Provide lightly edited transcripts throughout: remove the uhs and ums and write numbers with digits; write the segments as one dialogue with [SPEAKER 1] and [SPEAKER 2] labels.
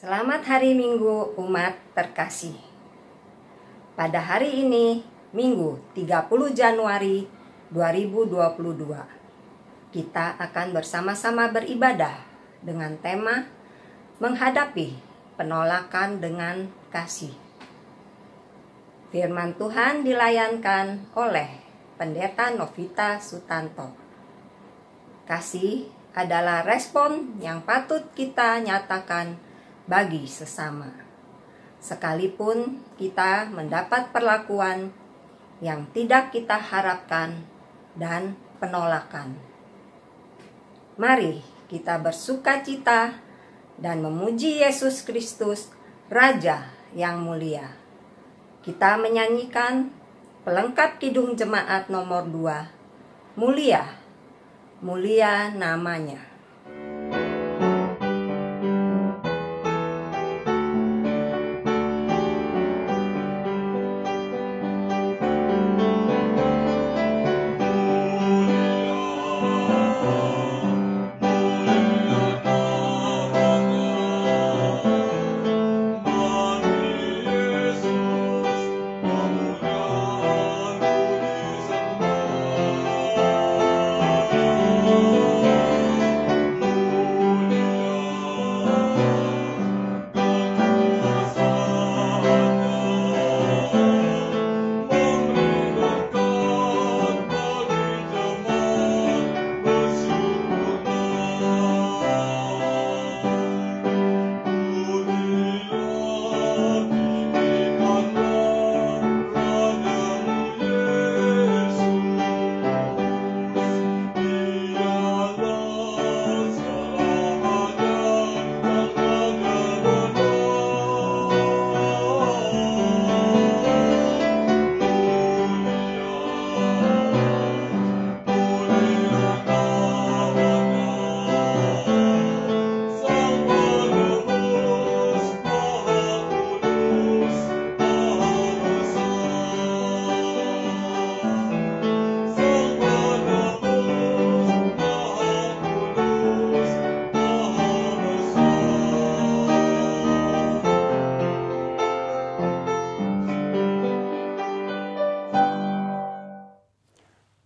[SPEAKER 1] Selamat hari Minggu umat terkasih. Pada hari ini, Minggu 30 Januari 2022, kita akan bersama-sama beribadah dengan tema menghadapi penolakan dengan kasih. Firman Tuhan dilayankan oleh Pendeta Novita Sutanto. Kasih adalah respon yang patut kita nyatakan bagi sesama, sekalipun kita mendapat perlakuan yang tidak kita harapkan dan penolakan. Mari kita bersukacita dan memuji Yesus Kristus, Raja yang mulia. Kita menyanyikan pelengkap Kidung Jemaat nomor 2, Mulia, Mulia Namanya.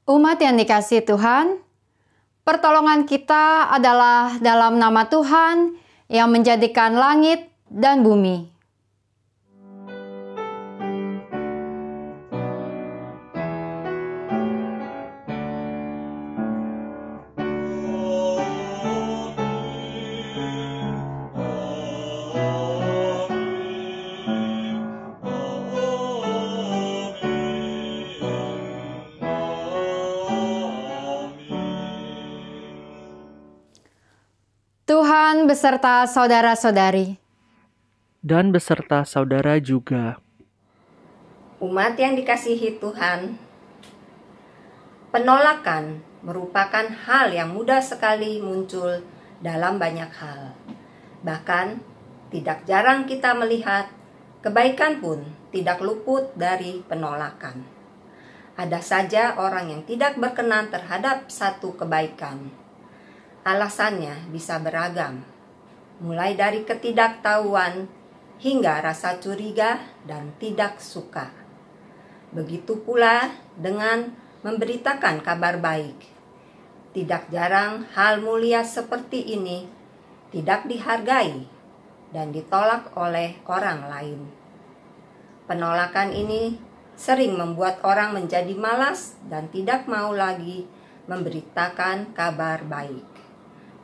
[SPEAKER 2] Umat yang dikasihi Tuhan, pertolongan kita adalah dalam nama Tuhan yang menjadikan langit dan bumi. Tuhan beserta saudara-saudari.
[SPEAKER 3] Dan beserta saudara juga.
[SPEAKER 1] Umat yang dikasihi Tuhan, penolakan merupakan hal yang mudah sekali muncul dalam banyak hal. Bahkan, tidak jarang kita melihat kebaikan pun tidak luput dari penolakan. Ada saja orang yang tidak berkenan terhadap satu kebaikan. Alasannya bisa beragam, mulai dari ketidaktahuan hingga rasa curiga dan tidak suka. Begitu pula dengan memberitakan kabar baik. Tidak jarang hal mulia seperti ini tidak dihargai dan ditolak oleh orang lain. Penolakan ini sering membuat orang menjadi malas dan tidak mau lagi memberitakan kabar baik.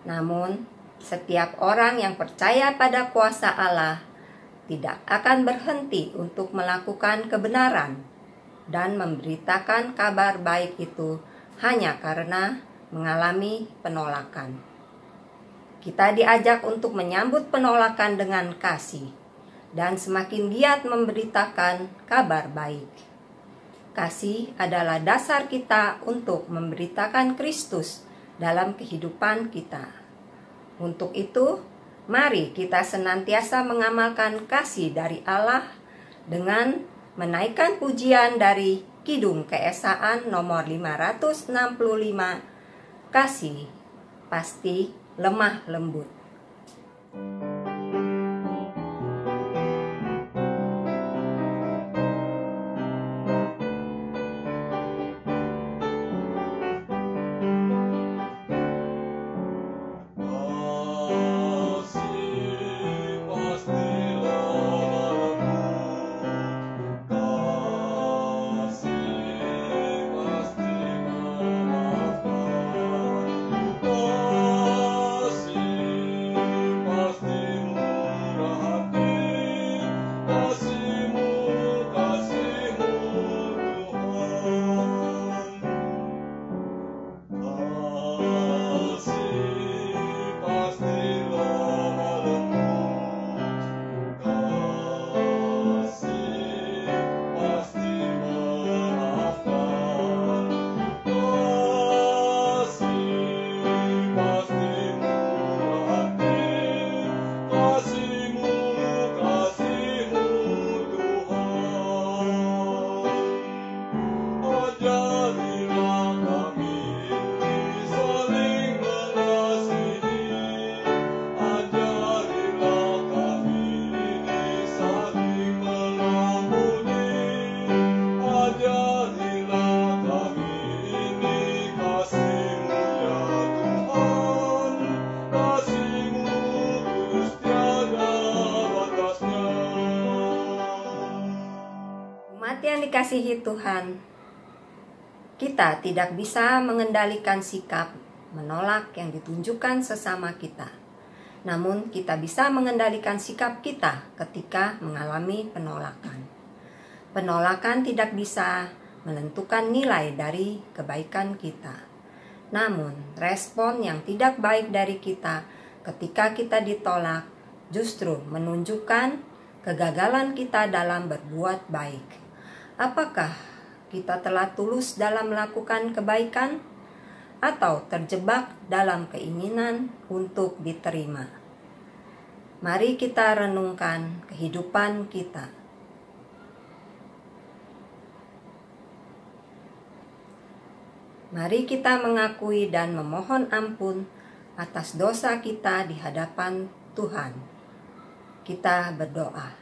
[SPEAKER 1] Namun, setiap orang yang percaya pada kuasa Allah tidak akan berhenti untuk melakukan kebenaran dan memberitakan kabar baik itu hanya karena mengalami penolakan. Kita diajak untuk menyambut penolakan dengan kasih dan semakin giat memberitakan kabar baik. Kasih adalah dasar kita untuk memberitakan Kristus dalam kehidupan kita. Untuk itu, mari kita senantiasa mengamalkan kasih dari Allah dengan menaikkan pujian dari Kidung Keesaan nomor 565, Kasih Pasti Lemah Lembut. Umat yang dikasihi Tuhan, kita tidak bisa mengendalikan sikap menolak yang ditunjukkan sesama kita. Namun kita bisa mengendalikan sikap kita ketika mengalami penolakan. Penolakan tidak bisa menentukan nilai dari kebaikan kita. Namun respon yang tidak baik dari kita ketika kita ditolak justru menunjukkan kegagalan kita dalam berbuat baik. Apakah kita telah tulus dalam melakukan kebaikan atau terjebak dalam keinginan untuk diterima? Mari kita renungkan kehidupan kita. Mari kita mengakui dan memohon ampun atas dosa kita di hadapan Tuhan. Kita berdoa.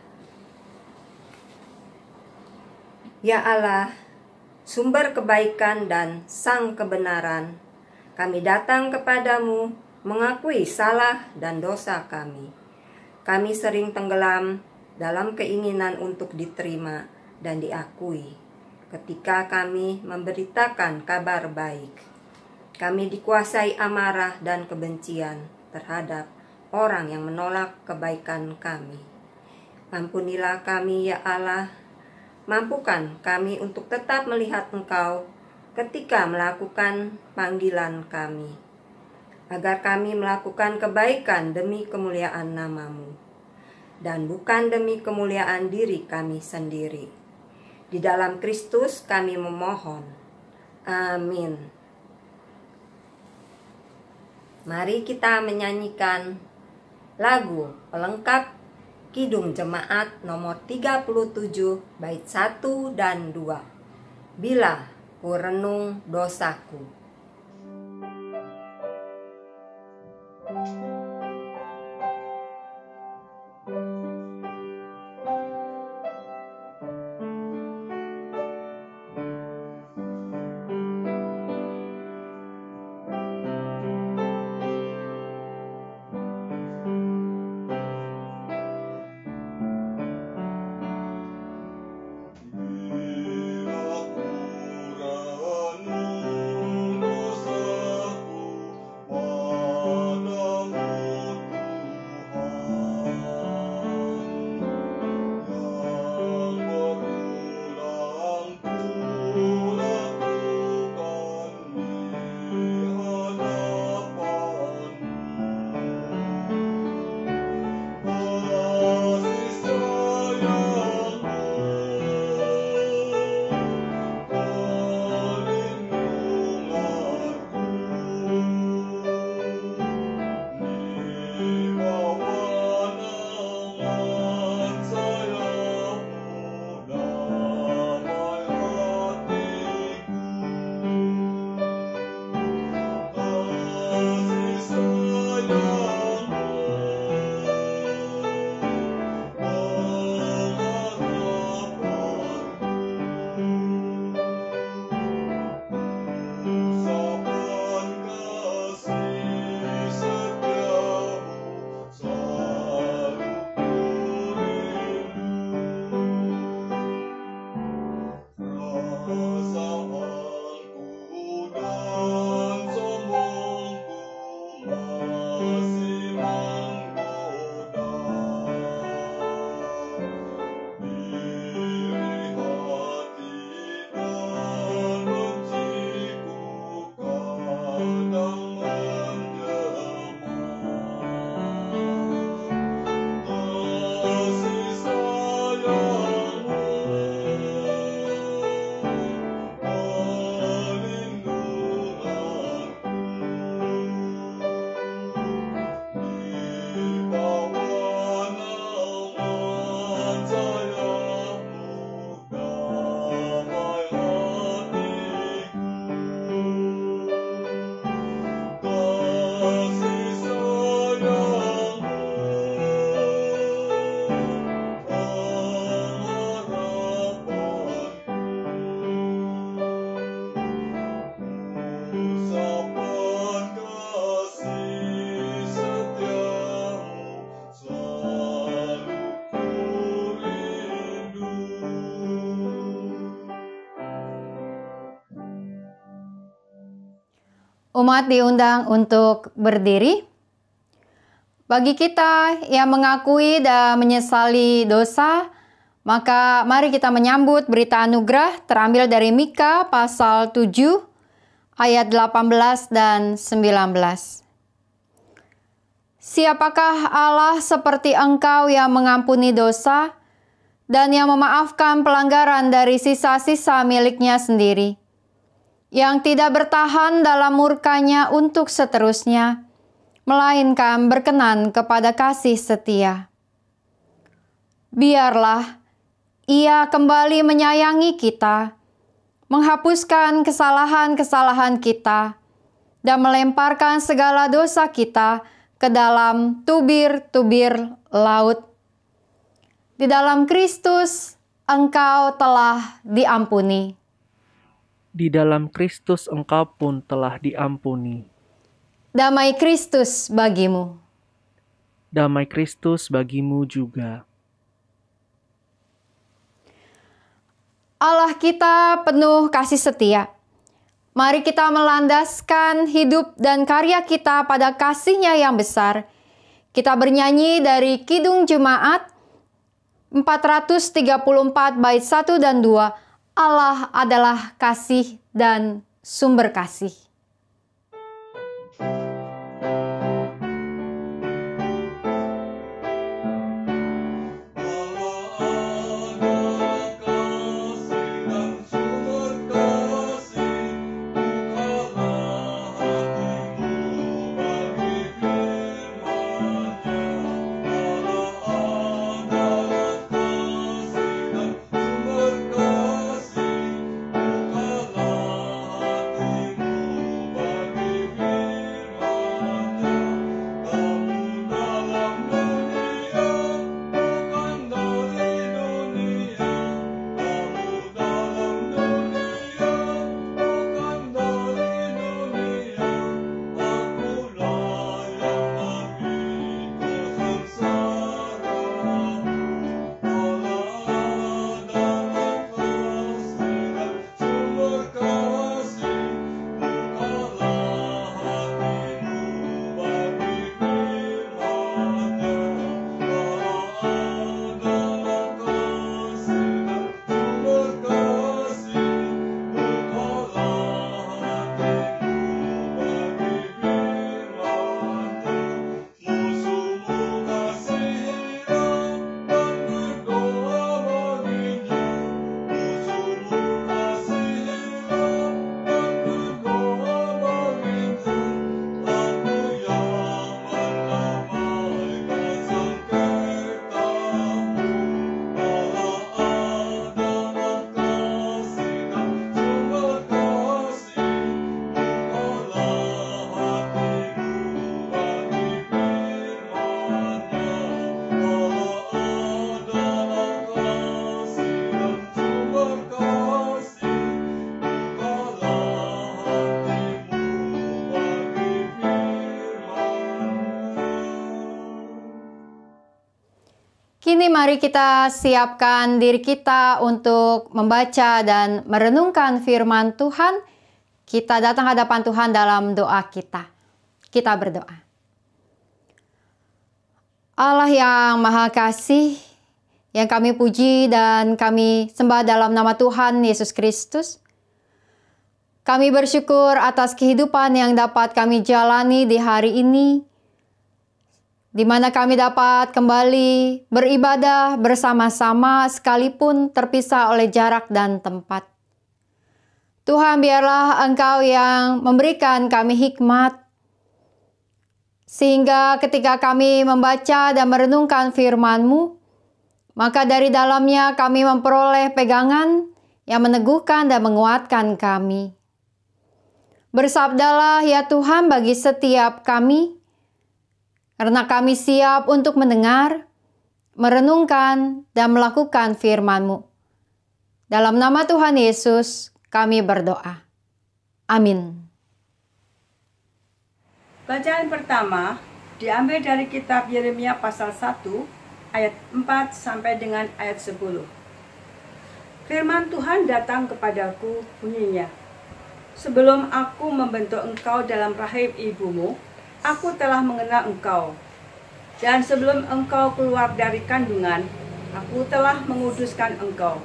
[SPEAKER 1] Ya Allah, sumber kebaikan dan sang kebenaran, kami datang kepadamu mengakui salah dan dosa kami. Kami sering tenggelam dalam keinginan untuk diterima dan diakui ketika kami memberitakan kabar baik. Kami dikuasai amarah dan kebencian terhadap orang yang menolak kebaikan kami. Ampunilah kami ya Allah. Mampukan kami untuk tetap melihat Engkau ketika melakukan panggilan kami, agar kami melakukan kebaikan demi kemuliaan nama-Mu, dan bukan demi kemuliaan diri kami sendiri. Di dalam Kristus kami memohon. Amin. Mari kita menyanyikan lagu pelengkap Kidung Jemaat nomor 37 bait 1 dan 2. Bila ku renung dosaku.
[SPEAKER 2] Umat diundang untuk berdiri. Bagi kita yang mengakui dan menyesali dosa, maka mari kita menyambut berita anugerah terambil dari Mika pasal 7 ayat 18 dan 19. Siapakah Allah seperti Engkau yang mengampuni dosa dan yang memaafkan pelanggaran dari sisa-sisa miliknya sendiri, yang tidak bertahan dalam murkanya untuk seterusnya, melainkan berkenan kepada kasih setia. Biarlah Ia kembali menyayangi kita, menghapuskan kesalahan-kesalahan kita, dan melemparkan segala dosa kita ke dalam tubir-tubir laut. Di dalam Kristus, engkau telah diampuni.
[SPEAKER 3] Di dalam Kristus engkau pun telah diampuni.
[SPEAKER 2] Damai Kristus bagimu.
[SPEAKER 3] Damai Kristus bagimu juga.
[SPEAKER 2] Allah kita penuh kasih setia. Mari kita melandaskan hidup dan karya kita pada kasih-Nya yang besar. Kita bernyanyi dari Kidung Jemaat 434 bait 1 dan 2. Allah adalah kasih dan sumber kasih. Kini mari kita siapkan diri kita untuk membaca dan merenungkan firman Tuhan. Kita datang hadapan Tuhan dalam doa kita. Kita berdoa. Allah yang Maha Kasih, yang kami puji dan kami sembah dalam nama Tuhan Yesus Kristus. Kami bersyukur atas kehidupan yang dapat kami jalani di hari ini, di mana kami dapat kembali beribadah bersama-sama sekalipun terpisah oleh jarak dan tempat. Tuhan, biarlah Engkau yang memberikan kami hikmat, sehingga ketika kami membaca dan merenungkan firman-Mu, maka dari dalamnya kami memperoleh pegangan yang meneguhkan dan menguatkan kami. Bersabdalah ya Tuhan bagi setiap kami, karena kami siap untuk mendengar, merenungkan, dan melakukan firman-Mu. Dalam nama Tuhan Yesus, kami berdoa. Amin.
[SPEAKER 4] Bacaan pertama diambil dari kitab Yeremia pasal 1, ayat 4 sampai dengan ayat 10. Firman Tuhan datang kepadaku bunyinya, Sebelum aku membentuk engkau dalam rahim ibumu, aku telah mengenal engkau. Dan sebelum engkau keluar dari kandungan, aku telah menguduskan engkau.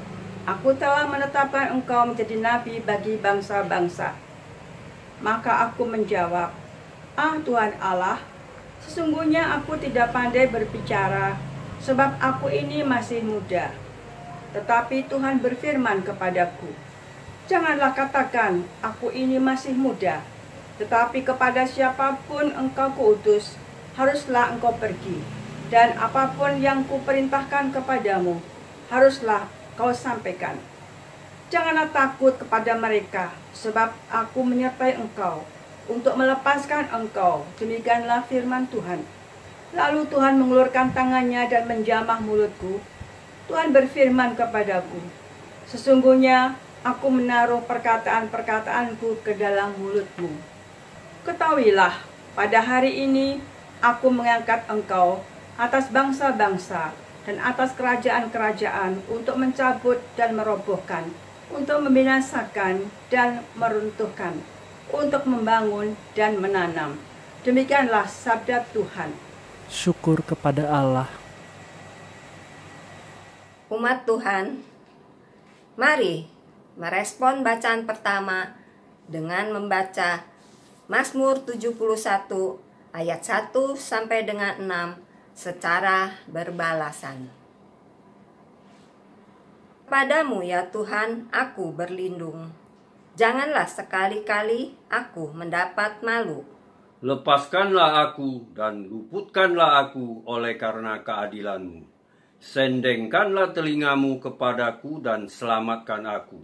[SPEAKER 4] Aku telah menetapkan engkau menjadi nabi bagi bangsa-bangsa. Maka aku menjawab, "Ah Tuhan Allah, sesungguhnya aku tidak pandai berbicara, sebab aku ini masih muda." Tetapi Tuhan berfirman kepadaku, "Janganlah katakan, aku ini masih muda, tetapi kepada siapapun engkau kuutus, haruslah engkau pergi, dan apapun yang kuperintahkan kepadamu, haruslah kau sampaikan. Janganlah takut kepada mereka, sebab aku menyertai engkau, untuk melepaskan engkau." Demikianlah firman Tuhan. Lalu Tuhan mengulurkan tangannya dan menjamah mulutku. Tuhan berfirman kepadaku, "Sesungguhnya aku menaruh perkataan-perkataanku ke dalam mulutmu. Ketahuilah, pada hari ini aku mengangkat engkau atas bangsa-bangsa dan atas kerajaan-kerajaan untuk mencabut dan merobohkan, untuk membinasakan dan meruntuhkan, untuk membangun dan menanam." Demikianlah sabda Tuhan.
[SPEAKER 3] Syukur kepada Allah.
[SPEAKER 1] Umat Tuhan, mari merespon bacaan pertama dengan membaca Mazmur 71 ayat 1 sampai dengan 6 secara berbalasan. Padamu ya Tuhan aku berlindung. Janganlah sekali-kali aku mendapat malu.
[SPEAKER 5] Lepaskanlah aku dan luputkanlah aku oleh karena keadilan-Mu. Sendengkanlah telingamu kepadaku dan selamatkan aku.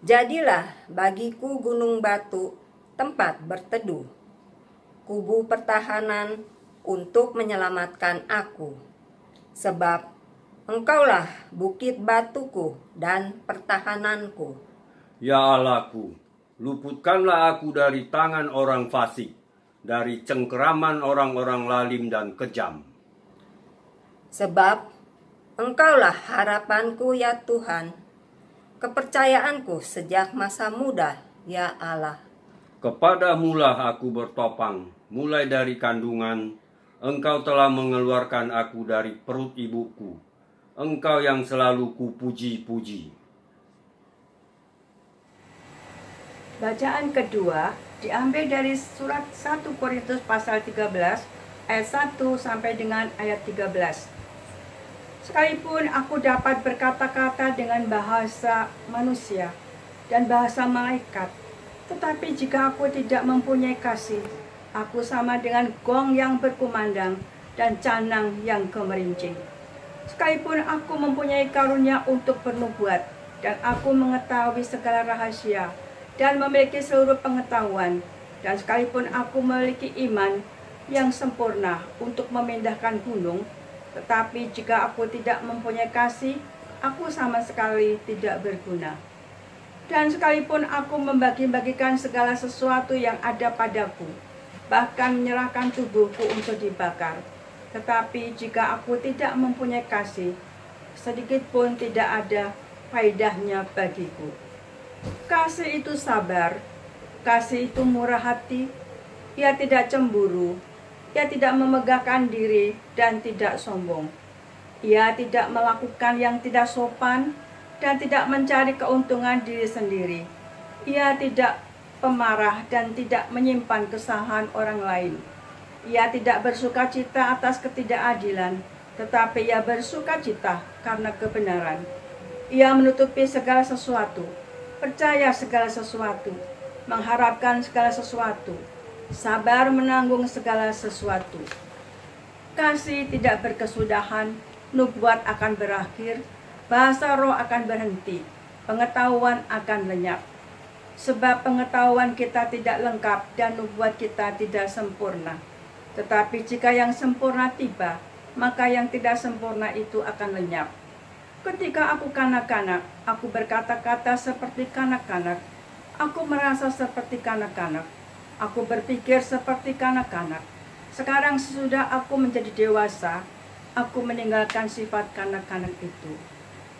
[SPEAKER 1] Jadilah bagiku gunung batu, tempat berteduh, kubu pertahanan untuk menyelamatkan aku. Sebab Engkaulah bukit batuku dan pertahananku.
[SPEAKER 5] Ya Allahku, luputkanlah aku dari tangan orang fasik, dari cengkeraman orang-orang lalim dan kejam.
[SPEAKER 1] Sebab Engkaulah harapanku ya Tuhan, kepercayaanku sejak masa muda ya Allah.
[SPEAKER 5] Kepadamulah aku bertopang, mulai dari kandungan. Engkau telah mengeluarkan aku dari perut ibuku. Engkau yang selalu kupuji-puji.
[SPEAKER 4] Bacaan kedua diambil dari surat 1 Korintus pasal 13 ayat 1 sampai dengan ayat 13. Sekalipun aku dapat berkata-kata dengan bahasa manusia dan bahasa malaikat, tetapi jika aku tidak mempunyai kasih, aku sama dengan gong yang berkumandang dan canang yang gemerincing. Sekalipun aku mempunyai karunia untuk bernubuat, dan aku mengetahui segala rahasia, dan memiliki seluruh pengetahuan, dan sekalipun aku memiliki iman yang sempurna untuk memindahkan gunung, tetapi jika aku tidak mempunyai kasih, aku sama sekali tidak berguna. Dan sekalipun aku membagi-bagikan segala sesuatu yang ada padaku, bahkan menyerahkan tubuhku untuk dibakar, tetapi jika aku tidak mempunyai kasih, sedikit pun tidak ada faedahnya bagiku. Kasih itu sabar, kasih itu murah hati, ia tidak cemburu, ia tidak memegahkan diri dan tidak sombong. Ia tidak melakukan yang tidak sopan dan tidak mencari keuntungan diri sendiri. Ia tidak pemarah dan tidak menyimpan kesalahan orang lain. Ia tidak bersukacita atas ketidakadilan, tetapi ia bersukacita karena kebenaran. Ia menutupi segala sesuatu, percaya segala sesuatu, mengharapkan segala sesuatu, sabar menanggung segala sesuatu. Kasih tidak berkesudahan, nubuat akan berakhir, bahasa roh akan berhenti, pengetahuan akan lenyap. Sebab pengetahuan kita tidak lengkap dan nubuat kita tidak sempurna. Tetapi jika yang sempurna tiba, maka yang tidak sempurna itu akan lenyap. Ketika aku kanak-kanak, aku berkata-kata seperti kanak-kanak, aku merasa seperti kanak-kanak, aku berpikir seperti kanak-kanak. Sekarang sesudah aku menjadi dewasa, aku meninggalkan sifat kanak-kanak itu.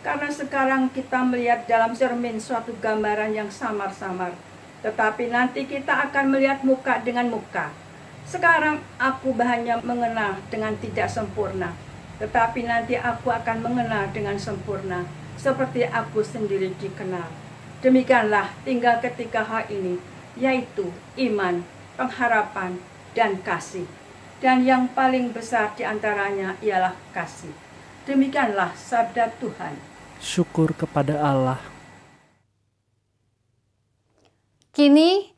[SPEAKER 4] Karena sekarang kita melihat dalam cermin suatu gambaran yang samar-samar. Tetapi nanti kita akan melihat muka dengan muka. Sekarang aku hanya mengenal dengan tidak sempurna. Tetapi nanti aku akan mengenal dengan sempurna, seperti aku sendiri dikenal. Demikianlah tinggal ketika hal ini, yaitu iman, pengharapan, dan kasih. Dan yang paling besar di antaranya ialah kasih. Demikianlah sabda Tuhan.
[SPEAKER 3] Syukur kepada Allah.
[SPEAKER 2] Kini,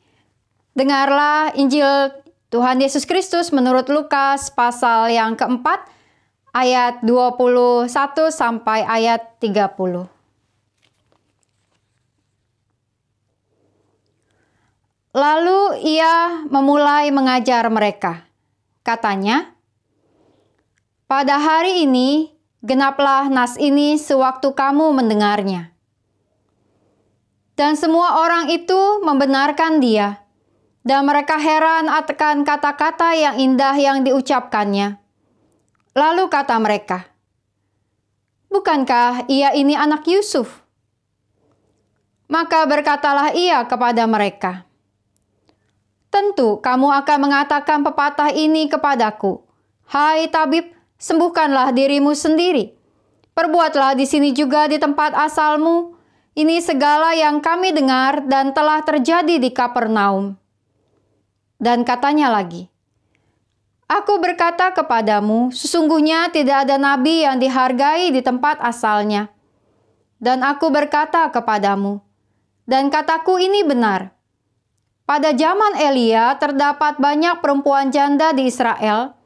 [SPEAKER 2] dengarlah Injil Tuhan Yesus Kristus menurut Lukas pasal yang keempat, ayat 21 sampai ayat 30. Lalu ia memulai mengajar mereka. Katanya, "Pada hari ini, genaplah nas ini sewaktu kamu mendengarnya." Dan semua orang itu membenarkan dia, dan mereka heran akan kata-kata yang indah yang diucapkannya. Lalu kata mereka, "Bukankah ia ini anak Yusuf?" Maka berkatalah ia kepada mereka, "Tentu kamu akan mengatakan pepatah ini kepadaku, 'Hai tabib, sembuhkanlah dirimu sendiri. Perbuatlah di sini juga di tempat asalmu. Ini segala yang kami dengar dan telah terjadi di Kapernaum.' Dan katanya lagi, 'Aku berkata kepadamu, sesungguhnya tidak ada nabi yang dihargai di tempat asalnya. Dan aku berkata kepadamu, dan kataku ini benar, pada zaman Elia terdapat banyak perempuan janda di Israel,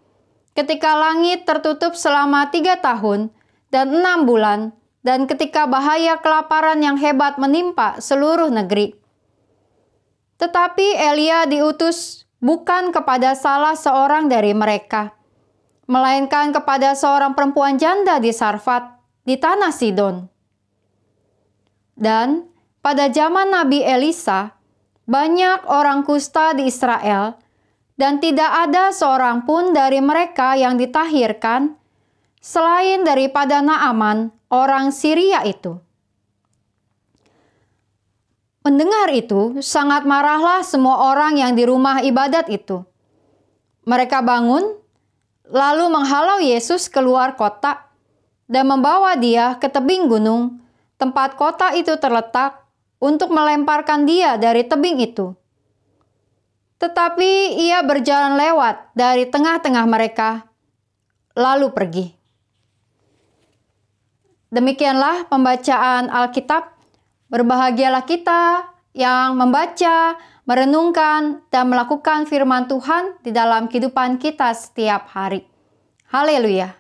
[SPEAKER 2] ketika langit tertutup selama 3 tahun dan 6 bulan, dan ketika bahaya kelaparan yang hebat menimpa seluruh negeri. Tetapi Elia diutus bukan kepada salah seorang dari mereka, melainkan kepada seorang perempuan janda di Sarfat, di tanah Sidon. Dan pada zaman Nabi Elisa, banyak orang kusta di Israel, dan tidak ada seorang pun dari mereka yang ditahirkan, selain daripada Naaman, orang Syria itu." Mendengar itu, sangat marahlah semua orang yang di rumah ibadat itu. Mereka bangun, lalu menghalau Yesus keluar kota, dan membawa dia ke tebing gunung, tempat kota itu terletak, untuk melemparkan dia dari tebing itu. Tetapi ia berjalan lewat dari tengah-tengah mereka, lalu pergi. Demikianlah pembacaan Alkitab. Berbahagialah kita yang membaca, merenungkan, dan melakukan firman Tuhan di dalam kehidupan kita setiap hari. Haleluya!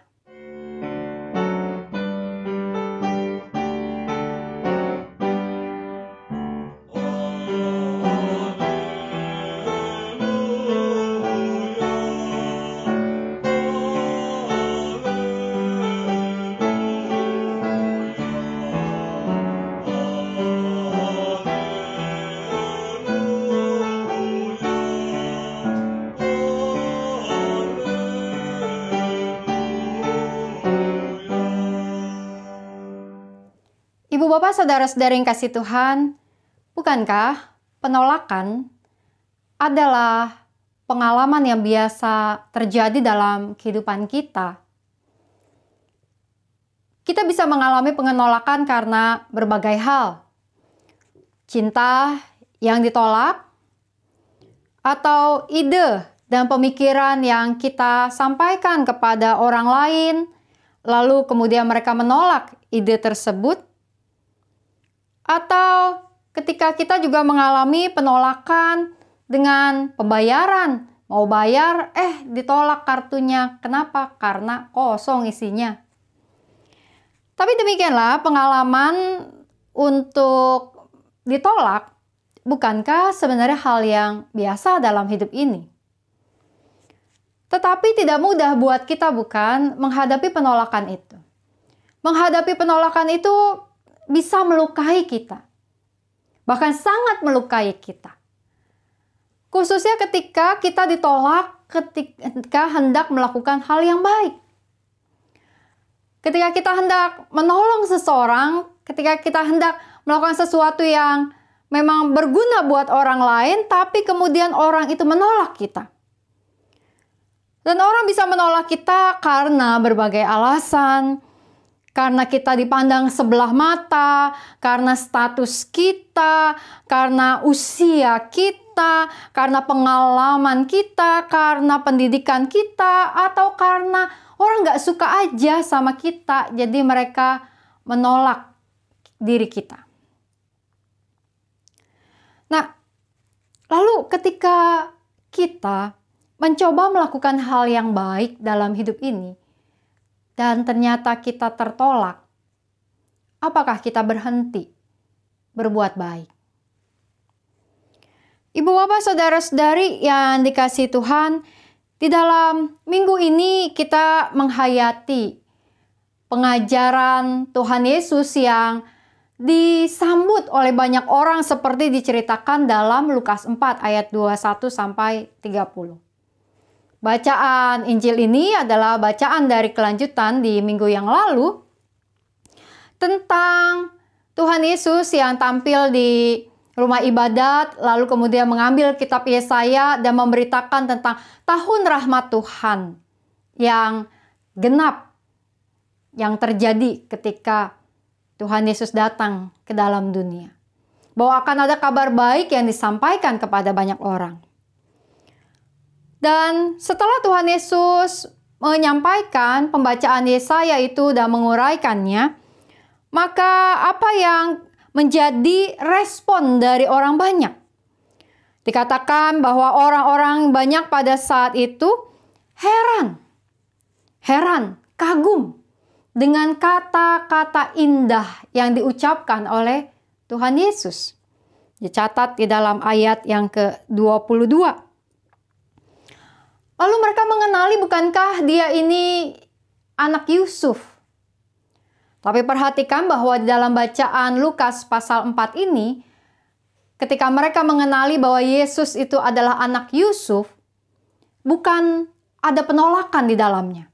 [SPEAKER 2] Ibu bapak saudara-saudari yang kasih Tuhan, bukankah penolakan adalah pengalaman yang biasa terjadi dalam kehidupan kita? Kita bisa mengalami penolakan karena berbagai hal. Cinta yang ditolak, atau ide dan pemikiran yang kita sampaikan kepada orang lain, lalu kemudian mereka menolak ide tersebut. Atau ketika kita juga mengalami penolakan dengan pembayaran. Mau bayar, ditolak kartunya. Kenapa? Karena kosong isinya. Tapi demikianlah pengalaman untuk ditolak. Bukankah sebenarnya hal yang biasa dalam hidup ini? Tetapi tidak mudah buat kita bukan menghadapi penolakan itu. Menghadapi penolakan itu bisa melukai kita. Bahkan sangat melukai kita. Khususnya ketika kita ditolak ketika hendak melakukan hal yang baik. ketika kita hendak menolong seseorang, ketika kita hendak melakukan sesuatu yang memang berguna buat orang lain, tapi kemudian orang itu menolak kita. Dan orang bisa menolak kita karena berbagai alasan, karena kita dipandang sebelah mata, karena status kita, karena usia kita, karena pengalaman kita, karena pendidikan kita, atau karena orang gak suka aja sama kita, jadi mereka menolak diri kita. Nah, lalu ketika kita mencoba melakukan hal yang baik dalam hidup ini, dan ternyata kita tertolak, apakah kita berhenti berbuat baik? Ibu bapak saudara-saudari yang dikasihi Tuhan, di dalam minggu ini kita menghayati pengajaran Tuhan Yesus yang disambut oleh banyak orang seperti diceritakan dalam Lukas 4 ayat 21 sampai 30. Bacaan Injil ini adalah bacaan dari kelanjutan di minggu yang lalu tentang Tuhan Yesus yang tampil di rumah ibadat, lalu kemudian mengambil kitab Yesaya dan memberitakan tentang tahun rahmat Tuhan yang genap, yang terjadi ketika Tuhan Yesus datang ke dalam dunia. Bahwa akan ada kabar baik yang disampaikan kepada banyak orang. Dan setelah Tuhan Yesus menyampaikan pembacaan Yesaya itu dan menguraikannya, maka apa yang menjadi respon dari orang banyak? Dikatakan bahwa orang-orang banyak pada saat itu heran, kagum dengan kata-kata indah yang diucapkan oleh Tuhan Yesus. Dicatat di dalam ayat yang ke-22. Lalu mereka mengenali bukankah dia ini anak Yusuf? Tapi perhatikan bahwa di dalam bacaan Lukas pasal 4 ini, ketika mereka mengenali bahwa Yesus itu adalah anak Yusuf, bukan ada penolakan di dalamnya.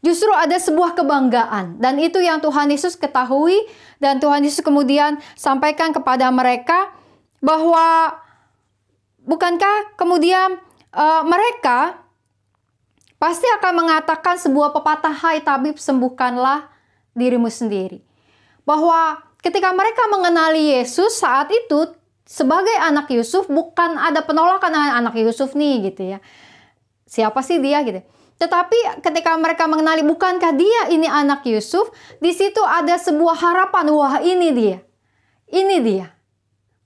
[SPEAKER 2] Justru ada sebuah kebanggaan. Dan itu yang Tuhan Yesus ketahui dan Tuhan Yesus kemudian sampaikan kepada mereka bahwa bukankah kemudian mereka pasti akan mengatakan sebuah pepatah, "Hai tabib, sembuhkanlah dirimu sendiri." Bahwa ketika mereka mengenali Yesus saat itu sebagai anak Yusuf, bukan ada penolakan anak Yusuf nih gitu ya. Siapa sih dia gitu. Tetapi ketika mereka mengenali bukankah dia ini anak Yusuf, di situ ada sebuah harapan, wah ini dia. Ini dia.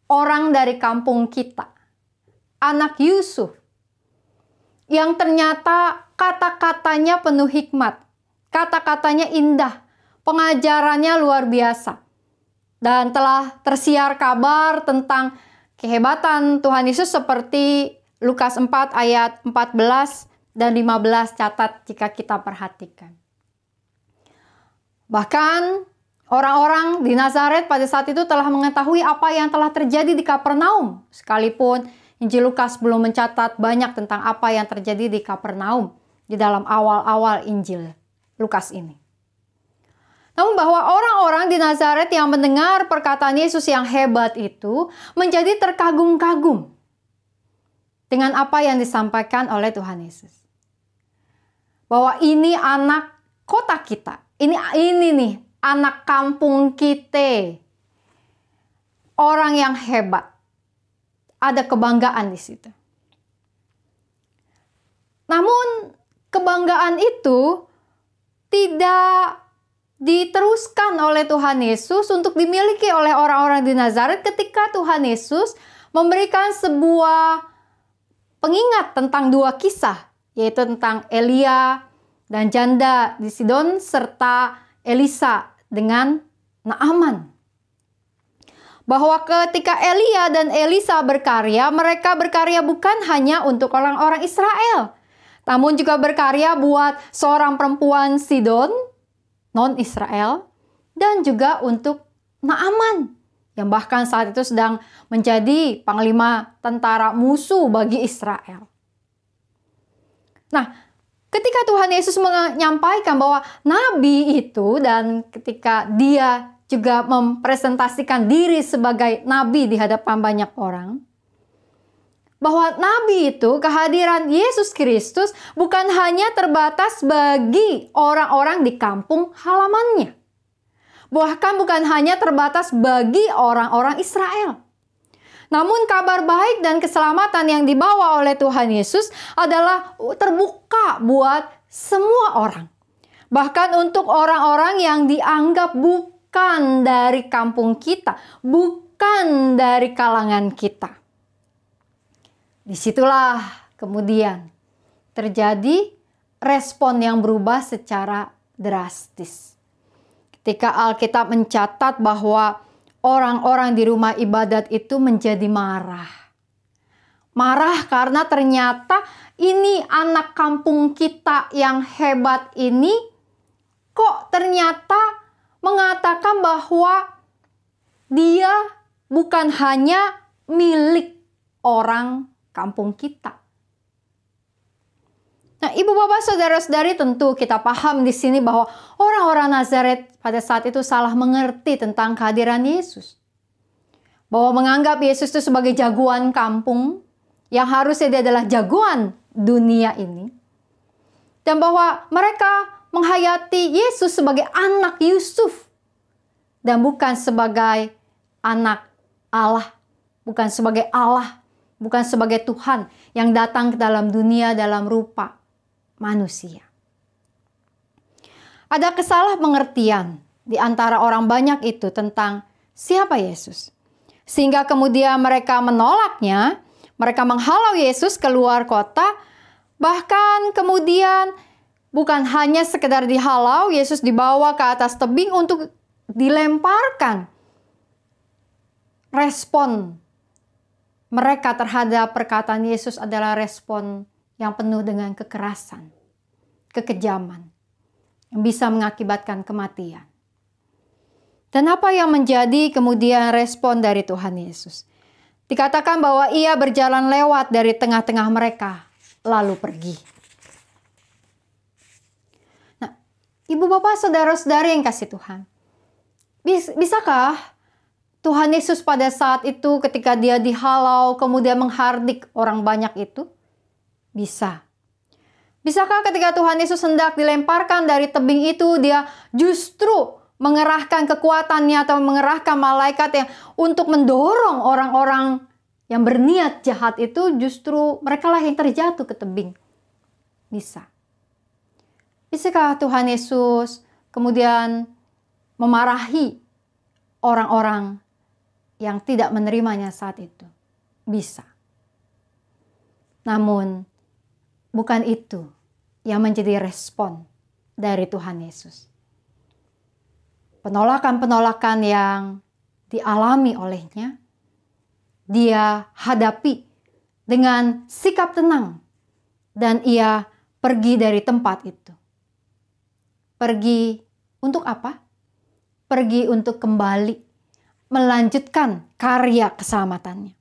[SPEAKER 2] Orang dari kampung kita. Anak Yusuf. Yang ternyata kata-katanya penuh hikmat. Kata-katanya indah. Pengajarannya luar biasa. Dan telah tersiar kabar tentang kehebatan Tuhan Yesus seperti Lukas 4 ayat 14 dan 15 catat jika kita perhatikan. Bahkan orang-orang di Nazaret pada saat itu telah mengetahui apa yang telah terjadi di Kapernaum. Sekalipun Injil Lukas belum mencatat banyak tentang apa yang terjadi di Kapernaum di dalam awal-awal Injil Lukas ini. Namun bahwa orang-orang di Nazaret yang mendengar perkataan Yesus yang hebat itu menjadi terkagum-kagum dengan apa yang disampaikan oleh Tuhan Yesus. Bahwa ini anak kota kita. Ini nih anak kampung kita. Orang yang hebat. Ada kebanggaan di situ. Namun kebanggaan itu tidak diteruskan oleh Tuhan Yesus untuk dimiliki oleh orang-orang di Nazaret ketika Tuhan Yesus memberikan sebuah pengingat tentang dua kisah, yaitu tentang Elia dan janda di Sidon serta Elisa dengan Naaman. Bahwa ketika Elia dan Elisa berkarya, mereka berkarya bukan hanya untuk orang-orang Israel, namun juga berkarya buat seorang perempuan Sidon, non-Israel, dan juga untuk Naaman, yang bahkan saat itu sedang menjadi panglima tentara musuh bagi Israel. Nah, ketika Tuhan Yesus menyampaikan bahwa nabi itu, dan ketika dia juga mempresentasikan diri sebagai nabi di hadapan banyak orang, bahwa nabi itu, kehadiran Yesus Kristus bukan hanya terbatas bagi orang-orang di kampung halamannya. Bahkan bukan hanya terbatas bagi orang-orang Israel. Namun kabar baik dan keselamatan yang dibawa oleh Tuhan Yesus adalah terbuka buat semua orang. Bahkan untuk orang-orang yang dianggap bukan dari kampung kita, bukan dari kalangan kita. Disitulah kemudian terjadi respon yang berubah secara drastis. Ketika Alkitab mencatat bahwa orang-orang di rumah ibadat itu menjadi marah. Marah karena ternyata ini anak kampung kita yang hebat ini kok ternyata mengatakan bahwa dia bukan hanya milik orang kampung kita. Nah, ibu bapak saudara-saudari, tentu kita paham di sini bahwa orang-orang Nazaret pada saat itu salah mengerti tentang kehadiran Yesus. Bahwa menganggap Yesus itu sebagai jagoan kampung, yang harusnya dia adalah jagoan dunia ini. Dan bahwa mereka menghayati Yesus sebagai anak Yusuf. Dan bukan sebagai anak Allah. Bukan sebagai Allah. Bukan sebagai Tuhan yang datang ke dalam dunia dalam rupa manusia. Ada kesalahpengertian di antara orang banyak itu tentang siapa Yesus. Sehingga kemudian mereka menolaknya, mereka menghalau Yesus keluar kota, bahkan kemudian bukan hanya sekedar dihalau, Yesus dibawa ke atas tebing untuk dilemparkan. Respon mereka terhadap perkataan Yesus adalah respon yang penuh dengan kekerasan, kekejaman, yang bisa mengakibatkan kematian. Dan apa yang menjadi kemudian respon dari Tuhan Yesus? Dikatakan bahwa ia berjalan lewat dari tengah-tengah mereka, lalu pergi. Nah, ibu bapak saudara-saudari yang kasih Tuhan, bisakah Tuhan Yesus pada saat itu ketika dia dihalau kemudian menghardik orang banyak itu? Bisa. Bisakah ketika Tuhan Yesus hendak dilemparkan dari tebing itu, dia justru mengerahkan kekuatannya atau mengerahkan malaikat yang untuk mendorong orang-orang yang berniat jahat itu, justru mereka lah yang terjatuh ke tebing? Bisa. Bisakah Tuhan Yesus kemudian memarahi orang-orang yang tidak menerimanya saat itu? Bisa. Namun bukan itu yang menjadi respon dari Tuhan Yesus. Penolakan-penolakan yang dialami olehnya, dia hadapi dengan sikap tenang. Dan ia pergi dari tempat itu. Pergi untuk apa? Pergi untuk kembali melanjutkan karya keselamatannya.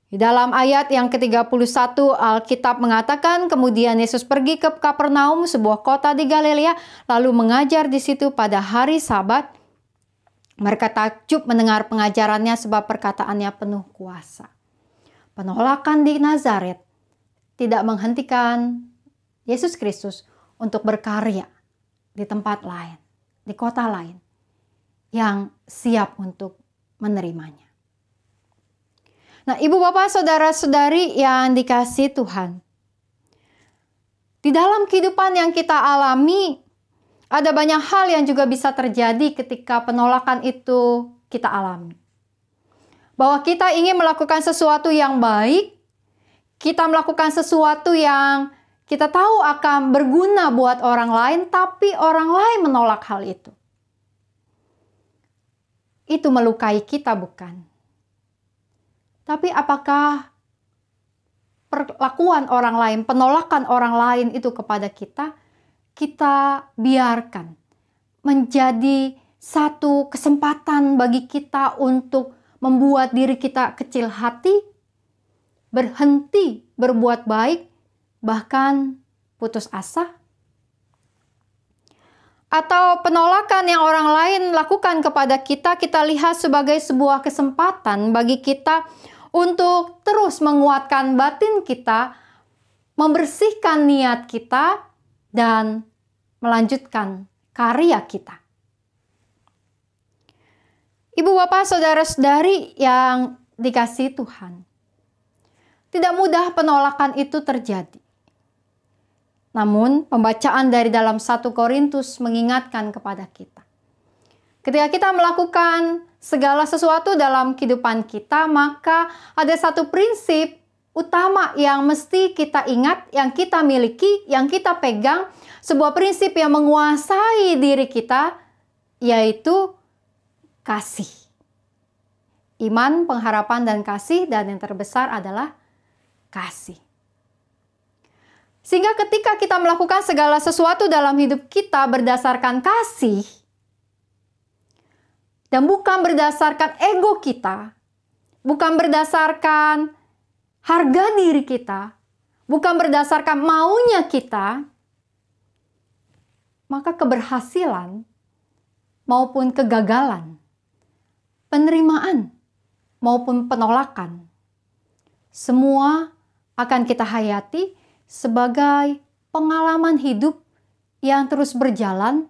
[SPEAKER 2] Di dalam ayat yang ke-31 Alkitab mengatakan, kemudian Yesus pergi ke Kapernaum, sebuah kota di Galilea, lalu mengajar di situ pada hari Sabat. Mereka takjub mendengar pengajarannya sebab perkataannya penuh kuasa. Penolakan di Nazaret tidak menghentikan Yesus Kristus untuk berkarya di tempat lain, di kota lain yang siap untuk menerimanya. Nah, ibu bapak saudara-saudari yang dikasihi Tuhan, di dalam kehidupan yang kita alami, ada banyak hal yang juga bisa terjadi ketika penolakan itu kita alami. Bahwa kita ingin melakukan sesuatu yang baik, kita melakukan sesuatu yang kita tahu akan berguna buat orang lain, tapi orang lain menolak hal itu. Itu melukai kita, bukan? Tapi apakah perlakuan orang lain, penolakan orang lain itu kepada kita biarkan menjadi satu kesempatan bagi kita untuk membuat diri kita kecil hati, berhenti berbuat baik, bahkan putus asa? Atau penolakan yang orang lain lakukan kepada kita, kita lihat sebagai sebuah kesempatan bagi kita untuk terus menguatkan batin kita, membersihkan niat kita, dan melanjutkan karya kita. Ibu, bapak, saudara-saudari yang dikasihi Tuhan, tidak mudah penolakan itu terjadi. Namun, pembacaan dari dalam 1 Korintus mengingatkan kepada kita. Ketika kita melakukan segala sesuatu dalam kehidupan kita, maka ada satu prinsip utama yang mesti kita ingat, yang kita miliki, yang kita pegang, sebuah prinsip yang menguasai diri kita, yaitu kasih. Iman, pengharapan, dan kasih, dan yang terbesar adalah kasih. Sehingga ketika kita melakukan segala sesuatu dalam hidup kita berdasarkan kasih, dan bukan berdasarkan ego kita, bukan berdasarkan harga diri kita, bukan berdasarkan maunya kita, maka keberhasilan maupun kegagalan, penerimaan maupun penolakan, semua akan kita hayati sebagai pengalaman hidup yang terus berjalan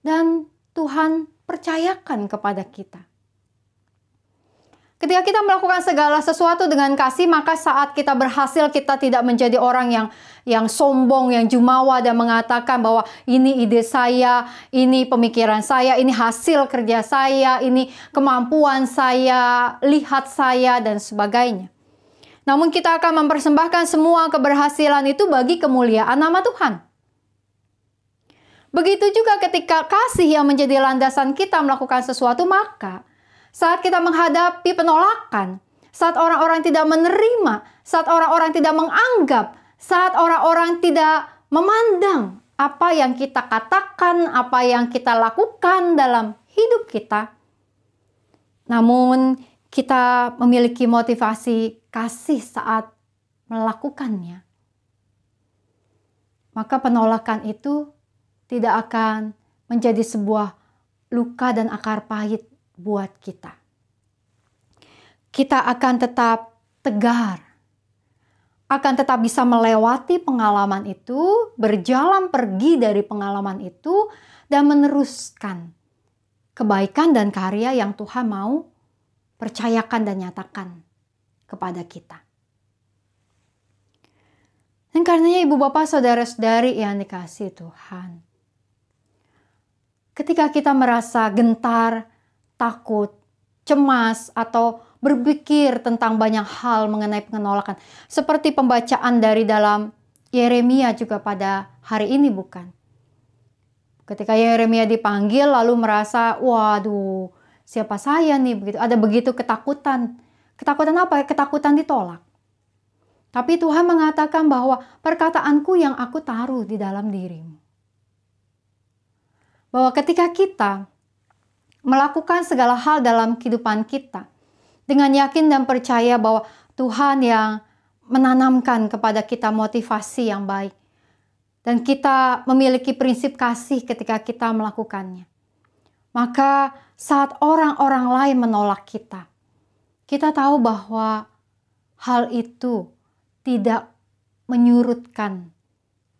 [SPEAKER 2] dan Tuhan percayakan kepada kita. Ketika kita melakukan segala sesuatu dengan kasih, maka saat kita berhasil, kita tidak menjadi orang yang sombong, yang jumawa dan mengatakan bahwa ini ide saya, ini pemikiran saya, ini hasil kerja saya, ini kemampuan saya, lihat saya, dan sebagainya. Namun kita akan mempersembahkan semua keberhasilan itu bagi kemuliaan nama Tuhan. Begitu juga ketika kasih yang menjadi landasan kita melakukan sesuatu, maka saat kita menghadapi penolakan, saat orang-orang tidak menerima, saat orang-orang tidak menganggap, saat orang-orang tidak memandang apa yang kita katakan, apa yang kita lakukan dalam hidup kita, namun kita memiliki motivasi kasih saat melakukannya, maka penolakan itu tidak akan menjadi sebuah luka dan akar pahit buat kita. Kita akan tetap tegar, akan tetap bisa melewati pengalaman itu, berjalan pergi dari pengalaman itu, dan meneruskan kebaikan dan karya yang Tuhan mau percayakan dan nyatakan kepada kita. Dan karenanya ibu bapak saudara-saudari yang dikasihi Tuhan, ketika kita merasa gentar, takut, cemas, atau berpikir tentang banyak hal mengenai penolakan, seperti pembacaan dari dalam Yeremia juga pada hari ini, bukan? Ketika Yeremia dipanggil lalu merasa, waduh, siapa saya nih? Begitu, ada begitu ketakutan. Ketakutan apa? Ketakutan ditolak. Tapi Tuhan mengatakan bahwa perkataanku yang aku taruh di dalam dirimu. Bahwa ketika kita melakukan segala hal dalam kehidupan kita, dengan yakin dan percaya bahwa Tuhan yang menanamkan kepada kita motivasi yang baik. Dan kita memiliki prinsip kasih ketika kita melakukannya. Maka saat orang-orang lain menolak kita, kita tahu bahwa hal itu tidak menyurutkan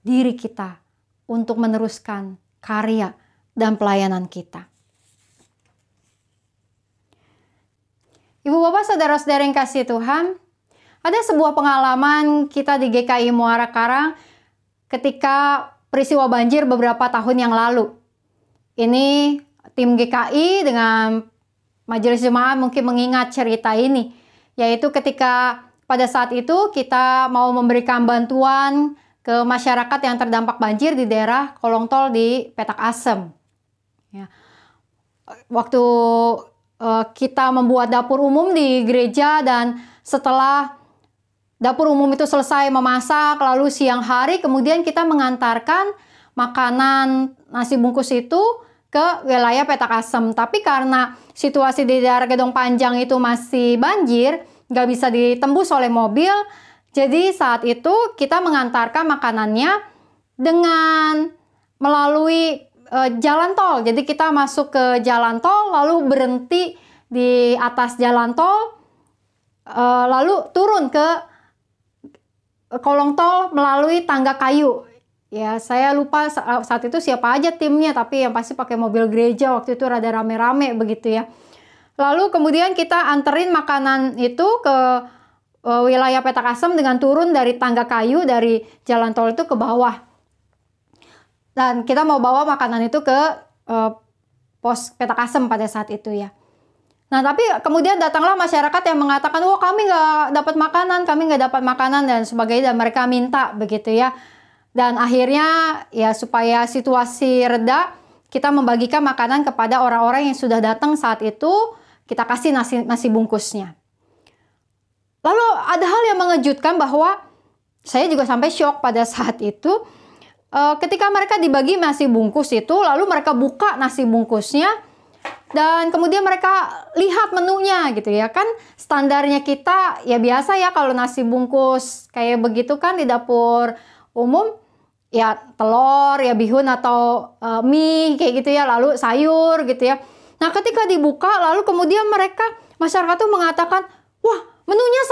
[SPEAKER 2] diri kita untuk meneruskan karya dan pelayanan kita. Ibu bapak saudara-saudara yang kasih Tuhan, ada sebuah pengalaman kita di GKI Muara Karang ketika peristiwa banjir beberapa tahun yang lalu. Ini tim GKI dengan Majelis Jemaat mungkin mengingat cerita ini, yaitu ketika pada saat itu kita mau memberikan bantuan ke masyarakat yang terdampak banjir di daerah kolong tol di Petak Asem. Ya. Waktu kita membuat dapur umum di gereja, dan setelah dapur umum itu selesai memasak, lalu siang hari kemudian kita mengantarkan makanan nasi bungkus itu ke wilayah Petak Asem. Tapi karena situasi di daerah Gedong Panjang itu masih banjir, nggak bisa ditembus oleh mobil, jadi saat itu kita mengantarkan makanannya dengan melalui jalan tol. Jadi kita masuk ke jalan tol, lalu berhenti di atas jalan tol, lalu turun ke kolong tol melalui tangga kayu. Ya, saya lupa saat itu siapa aja timnya, tapi yang pasti pakai mobil gereja waktu itu, rada rame-rame begitu ya. Lalu kemudian kita anterin makanan itu ke wilayah Petak Asem dengan turun dari tangga kayu dari jalan tol itu ke bawah. Dan kita mau bawa makanan itu ke pos Petak Asem pada saat itu ya. Nah, tapi kemudian datanglah masyarakat yang mengatakan, wah kami nggak dapat makanan dan sebagainya, dan mereka minta begitu ya. Dan akhirnya ya supaya situasi reda, kita membagikan makanan kepada orang-orang yang sudah datang saat itu, kita kasih nasi bungkusnya. Lalu ada hal yang mengejutkan bahwa saya juga sampai shock pada saat itu. Ketika mereka dibagi nasi bungkus itu, lalu mereka buka nasi bungkusnya, dan kemudian mereka lihat menunya gitu ya. Kan standarnya kita ya biasa ya, kalau nasi bungkus kayak begitu kan di dapur umum, ya telur, ya bihun atau mie kayak gitu ya, lalu sayur gitu ya. Nah, ketika dibuka lalu kemudian masyarakat tuh mengatakan, wah menunya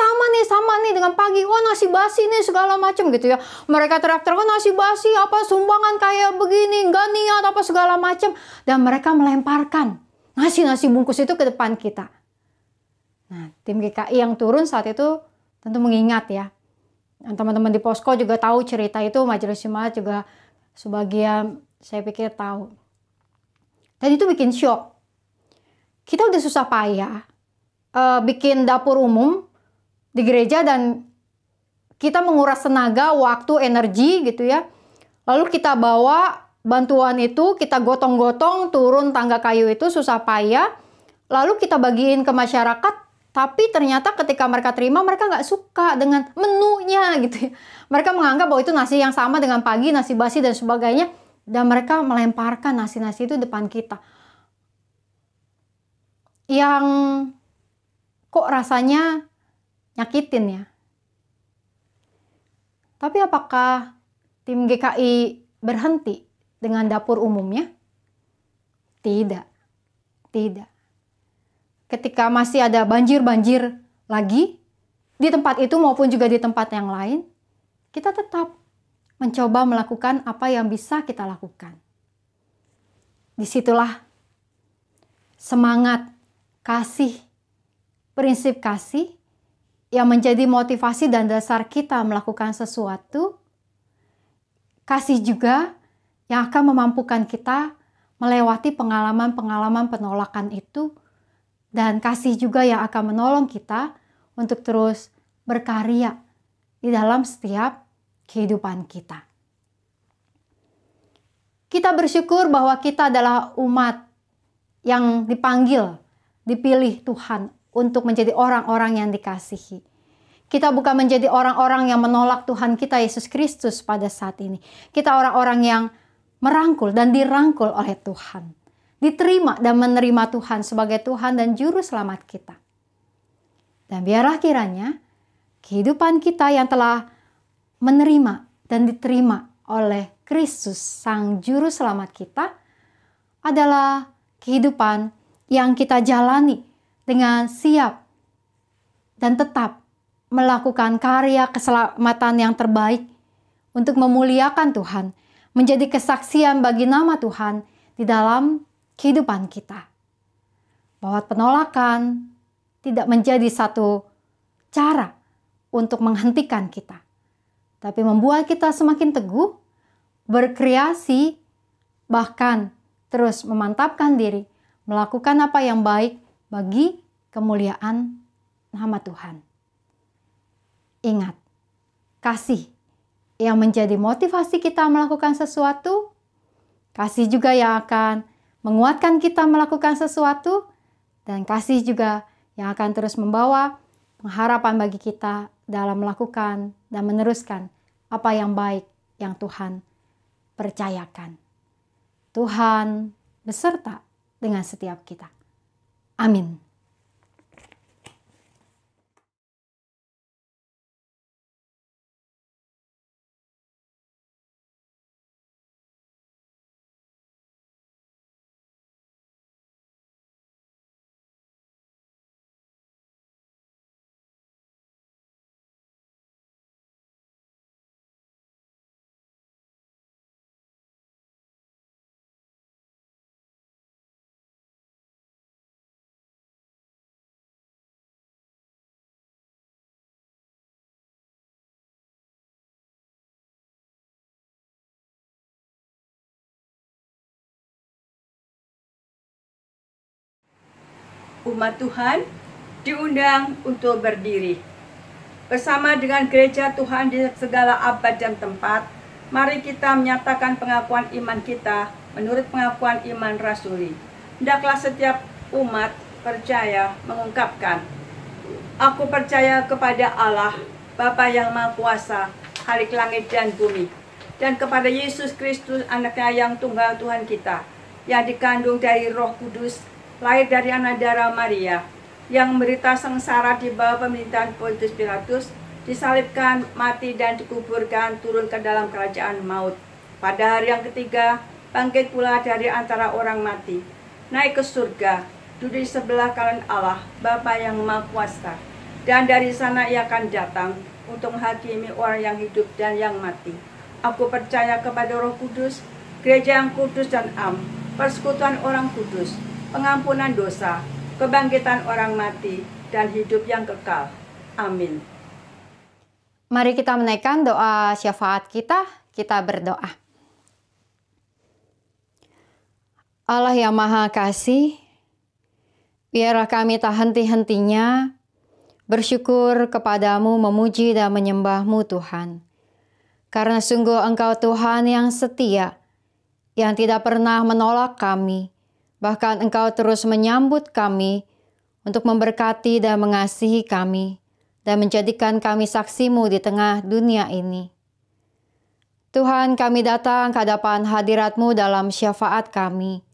[SPEAKER 2] sama nih dengan pagi, wah nasi basi nih segala macam gitu ya. Mereka teriak-teriak, nasi basi apa, sumbangan kayak begini, nggak niat apa segala macam. Dan mereka melemparkan nasi bungkus itu ke depan kita. Nah, tim GKI yang turun saat itu tentu mengingat ya. Dan teman-teman di posko juga tahu cerita itu, majelis jemaat juga sebagian saya pikir tahu. Dan itu bikin shock. Kita udah susah payah bikin dapur umum di gereja, dan kita menguras tenaga, waktu, energi gitu ya. Lalu kita bawa bantuan itu, kita gotong-gotong turun tangga kayu itu susah payah. Lalu kita bagiin ke masyarakat, tapi ternyata ketika mereka terima, mereka nggak suka dengan menunya gitu ya. Mereka menganggap bahwa itu nasi yang sama dengan pagi, nasi basi dan sebagainya. Dan mereka melemparkan nasi-nasi itu depan kita. Yang kok rasanya nyakitin ya. Tapi apakah tim GKI berhenti dengan dapur umumnya? Tidak. Ketika masih ada banjir-banjir lagi di tempat itu maupun juga di tempat yang lain, kita tetap mencoba melakukan apa yang bisa kita lakukan. Disitulah semangat kasih, prinsip kasih yang menjadi motivasi dan dasar kita melakukan sesuatu. Kasih juga yang akan memampukan kita melewati pengalaman-pengalaman penolakan itu, dan kasih juga yang akan menolong kita untuk terus berkarya di dalam setiap kehidupan kita. Kita bersyukur bahwa kita adalah umat yang dipanggil, dipilih Tuhan untuk menjadi orang-orang yang dikasihi. Kita bukan menjadi orang-orang yang menolak Tuhan kita Yesus Kristus pada saat ini. Kita orang-orang yang merangkul dan dirangkul oleh Tuhan. Diterima dan menerima Tuhan sebagai Tuhan dan Juru Selamat kita. Dan biarlah kiranya kehidupan kita yang telah menerima dan diterima oleh Kristus Sang Juru Selamat kita adalah kehidupan yang kita jalani dengan siap dan tetap melakukan karya keselamatan yang terbaik untuk memuliakan Tuhan, menjadi kesaksian bagi nama Tuhan di dalam kehidupan kita. Bahwa penolakan tidak menjadi satu cara untuk menghentikan kita, tapi membuat kita semakin teguh, berkreasi, bahkan terus memantapkan diri, melakukan apa yang baik bagi kemuliaan nama Tuhan. Ingat, kasih yang menjadi motivasi kita melakukan sesuatu, kasih juga yang akan menguatkan kita melakukan sesuatu, dan kasih juga yang akan terus membawa pengharapan bagi kita dalam melakukan dan meneruskan apa yang baik yang Tuhan percayakan. Tuhan beserta dengan setiap kita. Amin.
[SPEAKER 4] Umat Tuhan diundang untuk berdiri. Bersama dengan gereja Tuhan di segala abad dan tempat, mari kita menyatakan pengakuan iman kita menurut pengakuan iman rasuli. Hendaklah setiap umat percaya mengungkapkan, aku percaya kepada Allah, Bapa yang Maha Kuasa, Khalik langit dan bumi, dan kepada Yesus Kristus, anaknya yang tunggal Tuhan kita, yang dikandung dari Roh Kudus, lahir dari anak darah Maria, yang menderita sengsara di bawah pemerintahan Pontius Pilatus, disalibkan, mati dan dikuburkan, turun ke dalam kerajaan maut. Pada hari yang ketiga, bangkit pula dari antara orang mati, naik ke surga, duduk di sebelah kanan Allah, Bapa yang Maha Kuasa, dan dari sana ia akan datang untuk menghakimi orang yang hidup dan yang mati. Aku percaya kepada Roh Kudus, gereja yang kudus dan am, persekutuan orang kudus, pengampunan dosa, kebangkitan orang mati, dan hidup yang kekal. Amin.
[SPEAKER 2] Mari kita menaikkan doa syafaat kita berdoa. Allah yang Maha Kasih, biarlah kami tak henti-hentinya bersyukur kepadamu, memuji dan menyembahmu Tuhan. Karena sungguh Engkau Tuhan yang setia, yang tidak pernah menolak kami, bahkan Engkau terus menyambut kami untuk memberkati dan mengasihi kami, dan menjadikan kami saksimu di tengah dunia ini. Tuhan, kami datang ke hadapan hadirat-Mu dalam syafaat kami.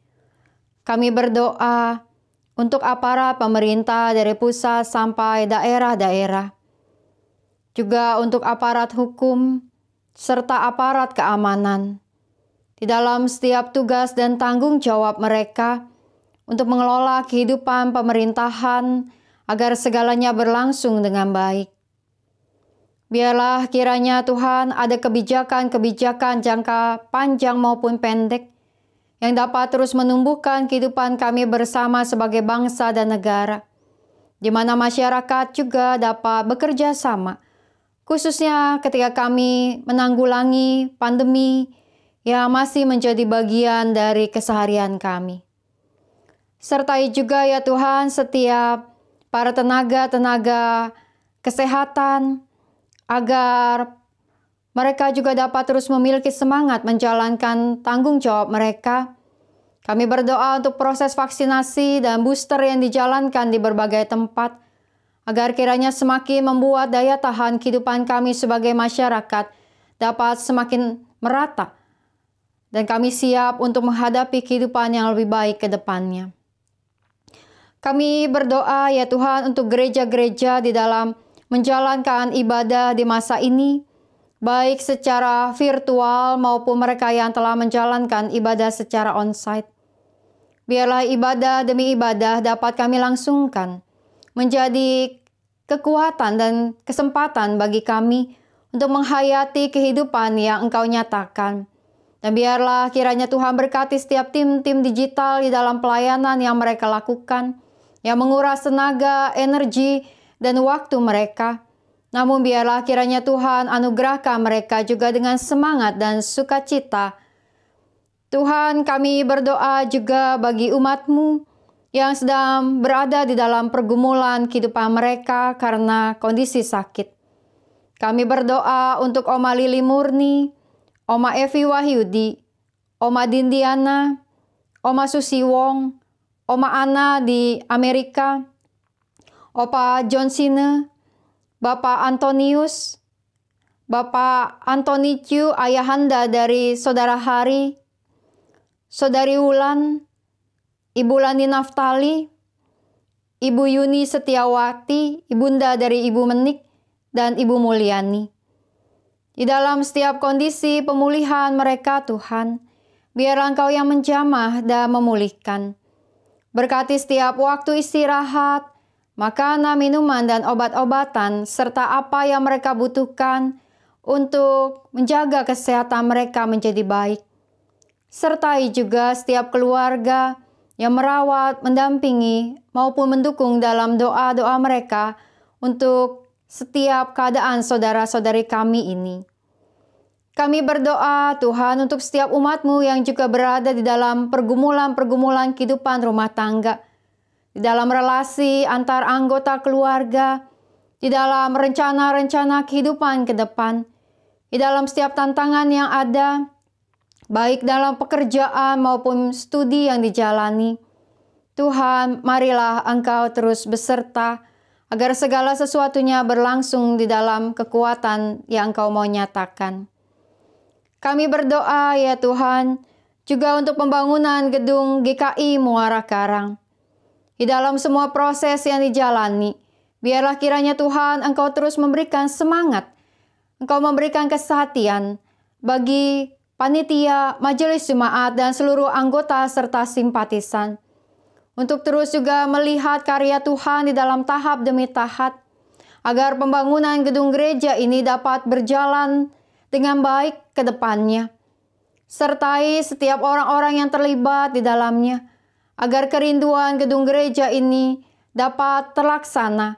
[SPEAKER 2] Kami berdoa untuk aparat pemerintah dari pusat sampai daerah-daerah, juga untuk aparat hukum, serta aparat keamanan, di dalam setiap tugas dan tanggung jawab mereka untuk mengelola kehidupan pemerintahan agar segalanya berlangsung dengan baik. Biarlah kiranya Tuhan ada kebijakan-kebijakan jangka panjang maupun pendek yang dapat terus menumbuhkan kehidupan kami bersama sebagai bangsa dan negara, di mana masyarakat juga dapat bekerja sama, khususnya ketika kami menanggulangi pandemi yang masih menjadi bagian dari keseharian kami. Sertai juga ya Tuhan setiap para tenaga-tenaga kesehatan, agar mereka juga dapat terus memiliki semangat menjalankan tanggung jawab mereka. Kami berdoa untuk proses vaksinasi dan booster yang dijalankan di berbagai tempat, agar kiranya semakin membuat daya tahan kehidupan kami sebagai masyarakat dapat semakin merata, dan kami siap untuk menghadapi kehidupan yang lebih baik ke depannya. Kami berdoa ya Tuhan untuk gereja-gereja di dalam menjalankan ibadah di masa ini, baik secara virtual maupun mereka yang telah menjalankan ibadah secara onsite. Biarlah ibadah demi ibadah dapat kami langsungkan, menjadi kekuatan dan kesempatan bagi kami untuk menghayati kehidupan yang Engkau nyatakan. Dan biarlah kiranya Tuhan berkati setiap tim-tim digital di dalam pelayanan yang mereka lakukan, yang menguras tenaga, energi, dan waktu mereka. Namun biarlah kiranya Tuhan anugerahkan mereka juga dengan semangat dan sukacita. Tuhan, kami berdoa juga bagi umat-Mu yang sedang berada di dalam pergumulan kehidupan mereka karena kondisi sakit. Kami berdoa untuk Oma Lili Murni, Oma Evi Wahyudi, Oma Dindiana, Oma Susi Wong, Oma Ana di Amerika, Opa John Sine, Bapak Antonius, Bapak Antoni Chu, ayahanda dari Saudara Hari, Saudari Wulan, Ibu Lani Naftali, Ibu Yuni Setiawati, Ibunda dari Ibu Menik, dan Ibu Mulyani. Di dalam setiap kondisi pemulihan mereka, Tuhan, biarlah Engkau yang menjamah dan memulihkan. Berkati setiap waktu istirahat, makanan, minuman, dan obat-obatan, serta apa yang mereka butuhkan untuk menjaga kesehatan mereka menjadi baik. Sertai juga setiap keluarga yang merawat, mendampingi, maupun mendukung dalam doa-doa mereka untuk setiap keadaan saudara-saudari kami ini. Kami berdoa Tuhan untuk setiap umat-Mu yang juga berada di dalam pergumulan-pergumulan kehidupan rumah tangga. di dalam relasi antar anggota keluarga, di dalam rencana-rencana kehidupan ke depan, di dalam setiap tantangan yang ada, baik dalam pekerjaan maupun studi yang dijalani. Tuhan, marilah Engkau terus beserta, agar segala sesuatunya berlangsung di dalam kekuatan yang Engkau mau nyatakan. Kami berdoa ya Tuhan, juga untuk pembangunan gedung GKI Muara Karang. Di dalam semua proses yang dijalani, biarlah kiranya Tuhan Engkau terus memberikan semangat, Engkau memberikan kesehatian bagi panitia, majelis jemaat, dan seluruh anggota serta simpatisan. Untuk terus juga melihat karya Tuhan di dalam tahap demi tahap, agar pembangunan gedung gereja ini dapat berjalan dengan baik ke depannya. Sertai setiap orang-orang yang terlibat di dalamnya, agar kerinduan gedung gereja ini dapat terlaksana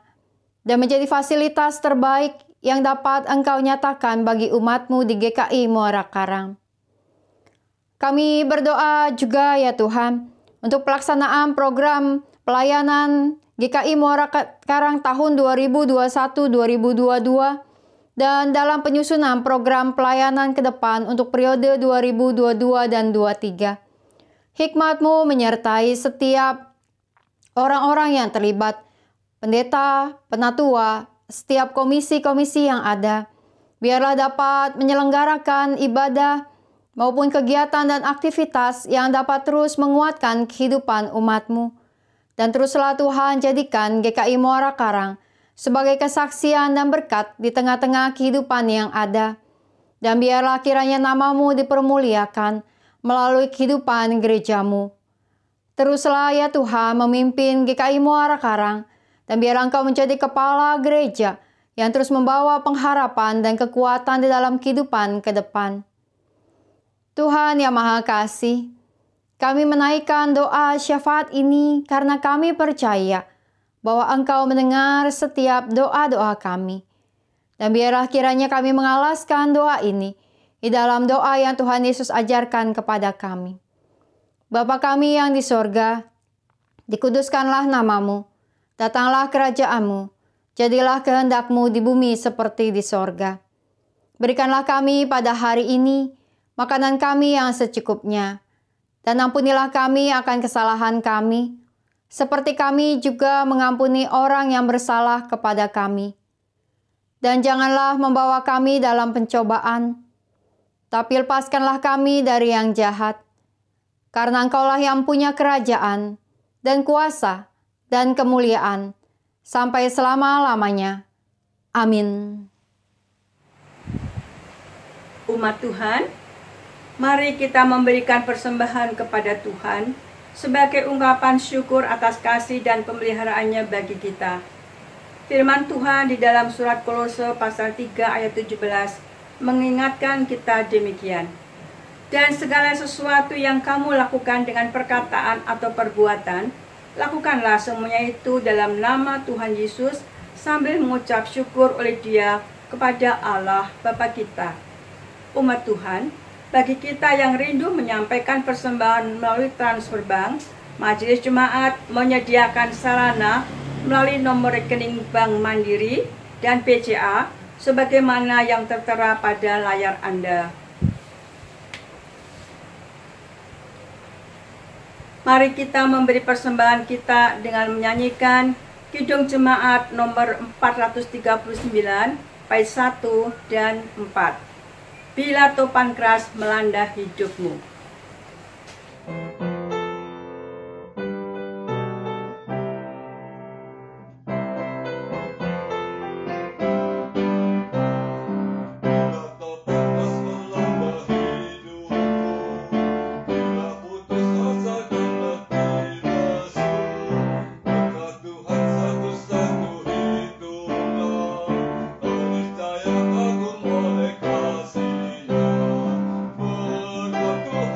[SPEAKER 2] dan menjadi fasilitas terbaik yang dapat Engkau nyatakan bagi umat-Mu di GKI Muara Karang. Kami berdoa juga ya Tuhan, untuk pelaksanaan program pelayanan GKI Muara Karang tahun 2021-2022 dan dalam penyusunan program pelayanan ke depan untuk periode 2022 dan 2023. Hikmat-Mu menyertai setiap orang-orang yang terlibat, pendeta, penatua, setiap komisi-komisi yang ada. Biarlah dapat menyelenggarakan ibadah maupun kegiatan dan aktivitas yang dapat terus menguatkan kehidupan umat-Mu. Dan teruslah Tuhan jadikan GKI Muara Karang sebagai kesaksian dan berkat di tengah-tengah kehidupan yang ada. Dan biarlah kiranya nama-Mu dipermuliakan melalui kehidupan gereja-Mu. Teruslah ya Tuhan memimpin GKI Muara Karang, dan biarlah Engkau menjadi kepala gereja yang terus membawa pengharapan dan kekuatan di dalam kehidupan ke depan. Tuhan yang Maha Kasih, kami menaikkan doa syafaat ini karena kami percaya bahwa Engkau mendengar setiap doa-doa kami. Dan biarlah kiranya kami mengalaskan doa ini di dalam doa yang Tuhan Yesus ajarkan kepada kami. Bapa kami yang di sorga, dikuduskanlah nama-Mu, datanglah kerajaan-Mu, jadilah kehendak-Mu di bumi seperti di sorga. Berikanlah kami pada hari ini makanan kami yang secukupnya, dan ampunilah kami akan kesalahan kami, seperti kami juga mengampuni orang yang bersalah kepada kami. Dan janganlah membawa kami dalam pencobaan, tapi lepaskanlah kami dari yang jahat. Karena Engkaulah yang punya kerajaan, dan kuasa, dan kemuliaan, sampai selama-lamanya. Amin.
[SPEAKER 4] Umat Tuhan, mari kita memberikan persembahan kepada Tuhan sebagai ungkapan syukur atas kasih dan pemeliharaannya bagi kita. Firman Tuhan di dalam surat Kolose pasal 3 ayat 17 mengingatkan kita demikian. Dan segala sesuatu yang kamu lakukan dengan perkataan atau perbuatan, lakukanlah semuanya itu dalam nama Tuhan Yesus sambil mengucap syukur oleh Dia kepada Allah Bapa kita. Umat Tuhan, bagi kita yang rindu menyampaikan persembahan melalui transfer bank, Majelis Jemaat menyediakan sarana melalui nomor rekening Bank Mandiri dan BCA sebagaimana yang tertera pada layar Anda. Mari kita memberi persembahan kita dengan menyanyikan Kidung Jemaat nomor 439, bait 1 dan 4. Bila topan keras melanda hidupmu.
[SPEAKER 6] Tuhan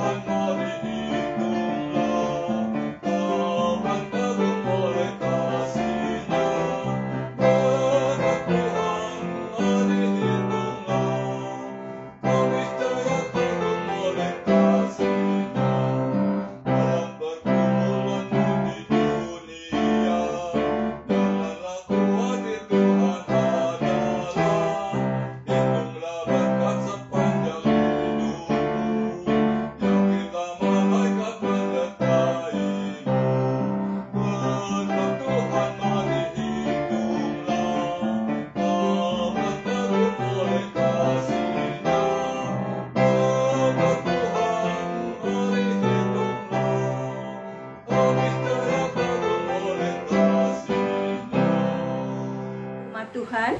[SPEAKER 4] Tuhan?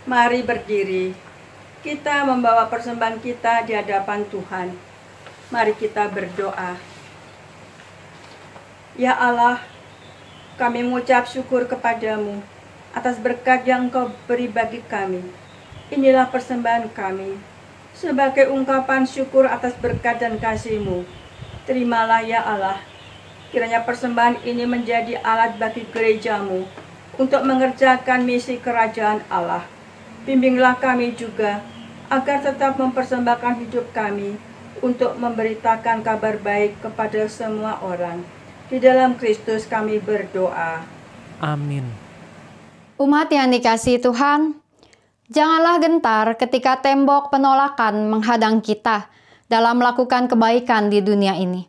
[SPEAKER 4] Mari berdiri. Kita membawa persembahan kita di hadapan Tuhan. Mari kita berdoa. Ya Allah, kami mengucap syukur kepadamu atas berkat yang Kau beri bagi kami. Inilah persembahan kami, sebagai ungkapan syukur atas berkat dan kasih-Mu. Terimalah ya Allah, kiranya persembahan ini menjadi alat bagi gereja-Mu untuk mengerjakan misi kerajaan Allah. Bimbinglah kami juga, agar tetap mempersembahkan hidup kami untuk memberitakan kabar baik kepada semua orang. Di dalam Kristus kami berdoa.
[SPEAKER 3] Amin.
[SPEAKER 2] Umat yang dikasihi Tuhan, janganlah gentar ketika tembok penolakan menghadang kita dalam melakukan kebaikan di dunia ini.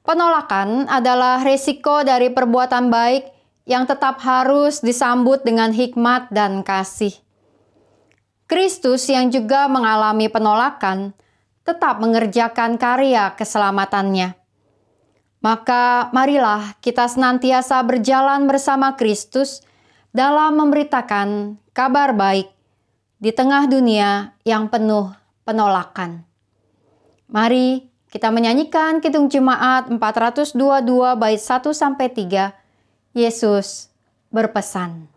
[SPEAKER 2] Penolakan adalah resiko dari perbuatan baik yang tetap harus disambut dengan hikmat dan kasih. Kristus yang juga mengalami penolakan tetap mengerjakan karya keselamatannya. Maka marilah kita senantiasa berjalan bersama Kristus dalam memberitakan kabar baik di tengah dunia yang penuh penolakan. Mari kita menyanyikan Kidung Jemaat 422 bait 1-3. Yesus berpesan.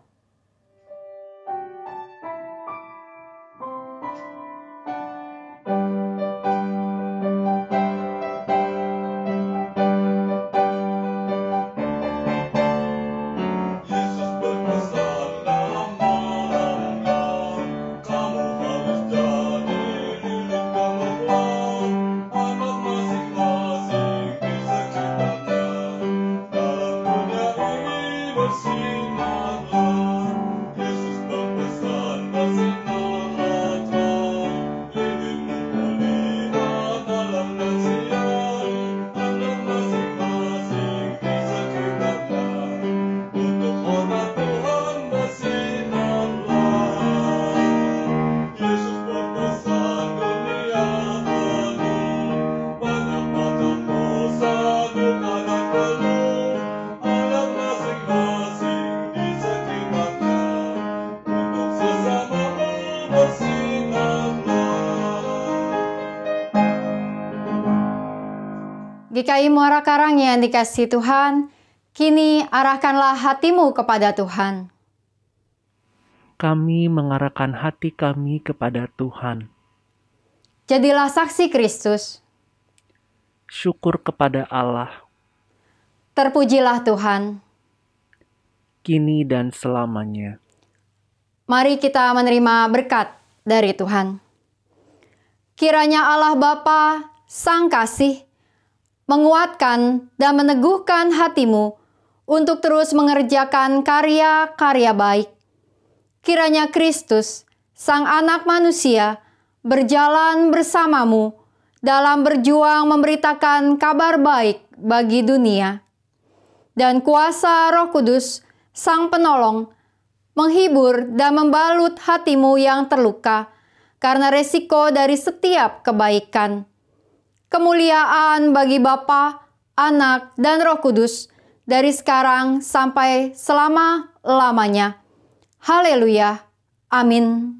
[SPEAKER 2] GKI Muara Karang yang dikasihi Tuhan, kini arahkanlah hatimu kepada Tuhan.
[SPEAKER 3] Kami mengarahkan hati kami kepada Tuhan.
[SPEAKER 2] Jadilah saksi Kristus.
[SPEAKER 3] Syukur kepada Allah,
[SPEAKER 2] Terpujilah Tuhan.
[SPEAKER 3] kini dan selamanya.
[SPEAKER 2] Mari kita menerima berkat dari Tuhan. Kiranya Allah Bapa, Sang Kasih, menguatkan dan meneguhkan hatimu untuk terus mengerjakan karya-karya baik. Kiranya Kristus, Sang Anak Manusia, berjalan bersamamu dalam berjuang memberitakan kabar baik bagi dunia. Dan kuasa Roh Kudus, Sang Penolong, menghibur dan membalut hatimu yang terluka karena resiko dari setiap kebaikan. Kemuliaan bagi Bapa, Anak, dan Roh Kudus dari sekarang sampai selama-lamanya. Haleluya. Amin.